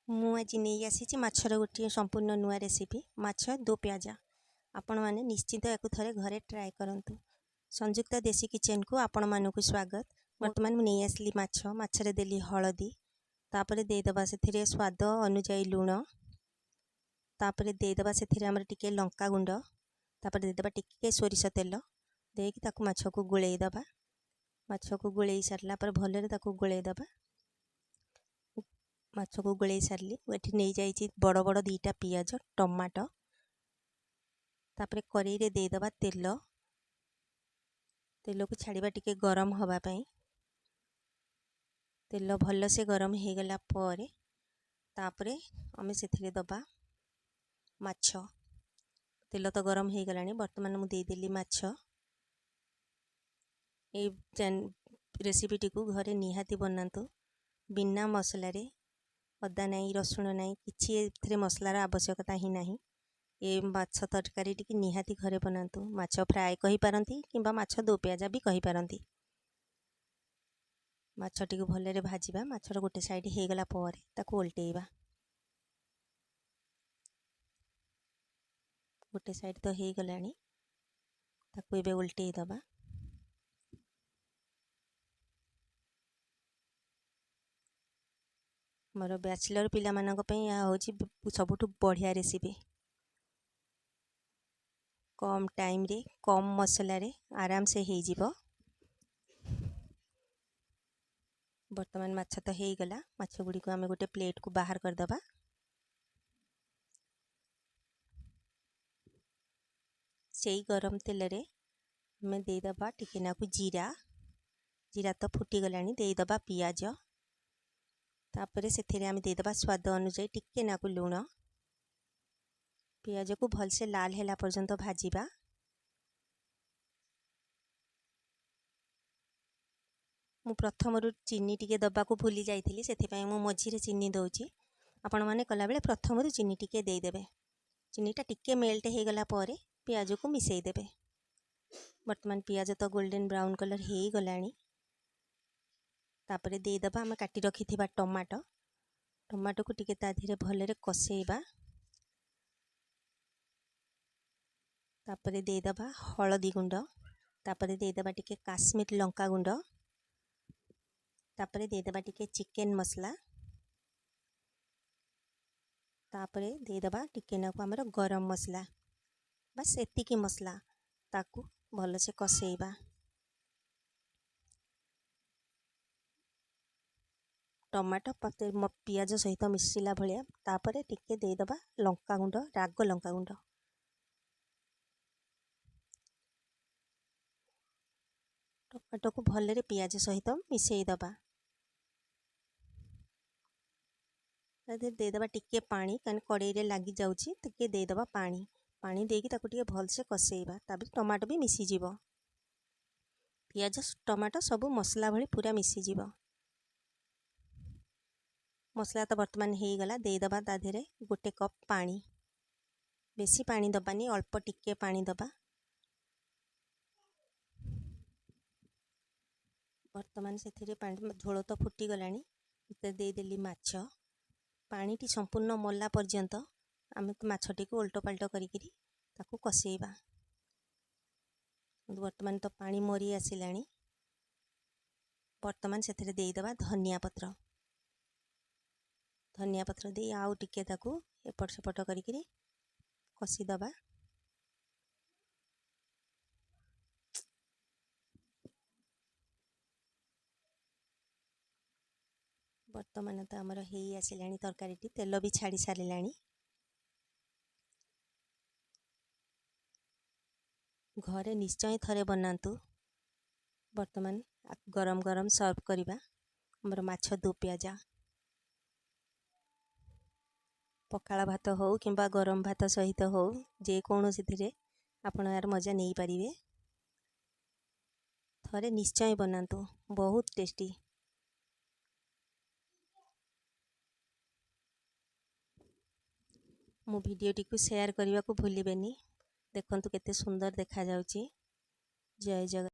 ମୁଁ ଆଜି ନେଇ ଆସିଛି ମାଛର ଗୋଟିଏ ସମ୍ପୂର୍ଣ୍ଣ ନୂଆ ରେସିପି ମାଛ ଦୋ ପିଆଜା। ଆପଣମାନେ ନିଶ୍ଚିତ ୟାକୁ ଥରେ ଘରେ ଟ୍ରାଏ କରନ୍ତୁ। ସଂଯୁକ୍ତା ଦେଶୀ କିଚେନକୁ ଆପଣମାନଙ୍କୁ ସ୍ୱାଗତ। ବର୍ତ୍ତମାନ ମୁଁ ନେଇ ଆସିଲି ମାଛରେ ଦେଲି ହଳଦୀ, ତାପରେ ଦେଇଦେବା ସେଥିରେ ସ୍ୱାଦ ଅନୁଯାୟୀ ଲୁଣ, ତାପରେ ଦେଇଦେବା ସେଥିରେ ଆମର ଟିକେ ଲଙ୍କା ଗୁଣ୍ଡ, ତାପରେ ଦେଇଦେବା ଟିକେ ସୋରିଷ ତେଲ ଦେଇକି ତାକୁ ମାଛକୁ ଗୋଳେଇ ଦେବା। ମାଛକୁ ଗୋଳେଇ ସାରିଲା ପରେ ଭଲରେ ତାକୁ ଗୋଳେଇ ଦେବା। ମାଛକୁ ଗୋଳେଇ ସାରିଲି। ଏଠି ନେଇଯାଇଛି ବଡ଼ ବଡ଼ ଦୁଇଟା ପିଆଜ, ଟମାଟୋ, ତାପରେ କରେଇରେ ଦେଇଦେବା ତେଲ। ତେଲକୁ ଛାଡ଼ିବା ଟିକେ ଗରମ ହେବା ପାଇଁ। ତେଲ ଭଲସେ ଗରମ ହେଇଗଲା ପରେ ତାପରେ ଆମେ ସେଥିରେ ଦେବା ମାଛ। ତେଲ ତ ଗରମ ହେଇଗଲାଣି, ବର୍ତ୍ତମାନ ମୁଁ ଦେଇଦେଲି ମାଛ। ଏଇ ରେସିପିଟିକୁ ଘରେ ନିହାତି ବନାନ୍ତୁ, ବିନା ମସଲାରେ। ଅଦା ନାହିଁ, ରସୁଣ ନାହିଁ, କିଛି ଏଥିରେ ମସଲାର ଆବଶ୍ୟକତା ହିଁ ନାହିଁ। ଏ ମାଛ ତରକାରୀ ଟିକେ ନିହାତି ଘରେ ବନାନ୍ତୁ। ମାଛ ଫ୍ରାଏ କହିପାରନ୍ତି କିମ୍ବା ମାଛ ଦୋ ପିଆଜା ବି କହିପାରନ୍ତି। ମାଛଟିକୁ ଭଲରେ ଭାଜିବା। ମାଛର ଗୋଟେ ସାଇଡ଼ ହେଇଗଲା ପରେ ତାକୁ ଓଲଟେଇବା। ଗୋଟେ ସାଇଡ଼ ତ ହେଇଗଲାଣି, ତାକୁ ଏବେ ଓଲଟେଇ ଦେବା। ମୋର ବ୍ୟାଚଲର ପିଲାମାନଙ୍କ ପାଇଁ ଏହା ହେଉଛି ସବୁଠୁ ବଢ଼ିଆ ରେସିପି। କମ୍ ଟାଇମ୍ରେ କମ୍ ମସଲାରେ ଆରାମସେ ହେଇଯିବ। ବର୍ତ୍ତମାନ ମାଛ ତ ହେଇଗଲା। ମାଛ ଗୁଡ଼ିକୁ ଆମେ ଗୋଟେ ପ୍ଲେଟ୍କୁ ବାହାର କରିଦେବା। ସେଇ ଗରମ ତେଲରେ ଆମେ ଦେଇଦେବା ଟିକେ ନାକୁ ଜିରା ତ ଫୁଟିଗଲାଣି। ଦେଇଦେବା ପିଆଜ, ତାପରେ ସେଥିରେ ଆମେ ଦେଇଦେବା ସ୍ୱାଦ ଅନୁଯାୟୀ ଟିକେ ନାକୁ ଲୁଣ। ପିଆଜକୁ ଭଲସେ ଲାଲ ହେଲା ପର୍ଯ୍ୟନ୍ତ ଭାଜିବା। ମୁଁ ପ୍ରଥମରୁ ଚିନି ଟିକେ ଦେବାକୁ ଭୁଲି ଯାଇଥିଲି, ସେଥିପାଇଁ ମୁଁ ମଝିରେ ଚିନି ଦେଉଛି। ଆପଣମାନେ କଲାବେଳେ ପ୍ରଥମରୁ ଚିନି ଟିକେ ଦେଇଦେବେ। ଚିନିଟା ଟିକେ ମେଲ୍ଟ ହେଇଗଲା ପରେ ପିଆଜକୁ ମିଶାଇ ଦେବେ। ବର୍ତ୍ତମାନ ପିଆଜ ତ ଗୋଲ୍ଡେନ୍ ବ୍ରାଉନ୍ କଲର୍ ହେଇଗଲାଣି। ତାପରେ ଦେଇଦେବା ଆମେ କାଟି ରଖିଥିବା ଟମାଟୋକୁ ଟିକେ ତା ଦେହରେ ଭଲରେ କଷେଇବା। ତାପରେ ଦେଇଦେବା ହଳଦୀ ଗୁଣ୍ଡ, ତାପରେ ଦେଇଦେବା ଟିକେ କାଶ୍ମୀର ଲଙ୍କା ଗୁଣ୍ଡ, ତାପରେ ଦେଇଦେବା ଟିକେ ଚିକେନ ମସଲା, ତାପରେ ଦେଇଦେବା ଟିକେ ନାକୁ ଆମର ଗରମ ମସଲା। ବାସ୍ ଏତିକି ମସଲା। ତାକୁ ଭଲସେ କଷେଇବା। ଟମାଟୋ ପିଆଜ ସହିତ ମିଶିଲା ଭଳିଆ। ତାପରେ ଟିକେ ଦେଇଦେବା ଲଙ୍କାଗୁଣ୍ଡ, ରାଗ ଲଙ୍କାଗୁଣ୍ଡ। ଟମାଟୋକୁ ଭଲରେ ପିଆଜ ସହିତ ମିଶାଇ ଦେବା। ତା ଦେହରେ ଦେଇଦେବା ଟିକେ ପାଣି, କାରଣ କଡ଼େଇରେ ଲାଗିଯାଉଛି। ଟିକେ ଦେଇଦେବା ପାଣି ଦେଇକି ତାକୁ ଟିକେ ଭଲସେ କଷେଇବା। ତାପରେ ଟମାଟୋ ବି ମିଶିଯିବ। ପିଆଜ ଟମାଟୋ ସବୁ ମସଲା ଭଳି ପୁରା ମିଶିଯିବ। ମସଲା ତ ବର୍ତ୍ତମାନ ହେଇଗଲା। ଦେଇଦେବା ତା ଦେହରେ ଗୋଟେ କପ୍ ପାଣି। ବେଶୀ ପାଣି ଦେବାନି, ଅଳ୍ପ ଟିକେ ପାଣି ଦେବା। ବର୍ତ୍ତମାନ ସେଥିରେ ପାଣି ଝୋଳ ତ ଫୁଟିଗଲାଣି। ସେଥିରେ ଦେଇଦେଲି ମାଛ। ପାଣିଟି ସମ୍ପୂର୍ଣ୍ଣ ମଲା ପର୍ଯ୍ୟନ୍ତ ଆମେ ମାଛଟିକୁ ଓଲଟ ପାଲଟ କରିକିରି ତାକୁ କଷେଇବା। ବର୍ତ୍ତମାନ ତ ପାଣି ମରି ଆସିଲାଣି। ବର୍ତ୍ତମାନ ସେଥିରେ ଦେଇଦେବା ଧନିଆ ପତ୍ର ଦେଇ ଆଉ ଟିକେ ତାକୁ ଏପଟ ସେପଟ କରିକିରି କଷିଦେବା। ବର୍ତ୍ତମାନ ତ ଆମର ହେଇ ଆସିଲାଣି ତରକାରୀଟି, ତେଲ ବି ଛାଡ଼ି ସାରିଲାଣି। ଘରେ ନିଶ୍ଚୟ ଥରେ ବନାନ୍ତୁ। ବର୍ତ୍ତମାନ ଗରମ ଗରମ ସର୍ଭ କରିବା ଆମର ମାଛ ଦୋ ପିଆଜା। ପଖାଳ ଭାତ ହେଉ କିମ୍ବା ଗରମ ଭାତ ସହିତ ହେଉ, ଯେକୌଣସିଥିରେ ଆପଣ ଏହାର ମଜା ନେଇପାରିବେ। ଥରେ ନିଶ୍ଚୟ ବନାନ୍ତୁ, ବହୁତ ଟେଷ୍ଟି। ମୋ ଭିଡ଼ିଓଟିକୁ ସେୟାର କରିବାକୁ ଭୁଲିବେନି। ଦେଖନ୍ତୁ କେତେ ସୁନ୍ଦର ଦେଖାଯାଉଛି। ଜୟ ଜଗନ୍ନାଥ।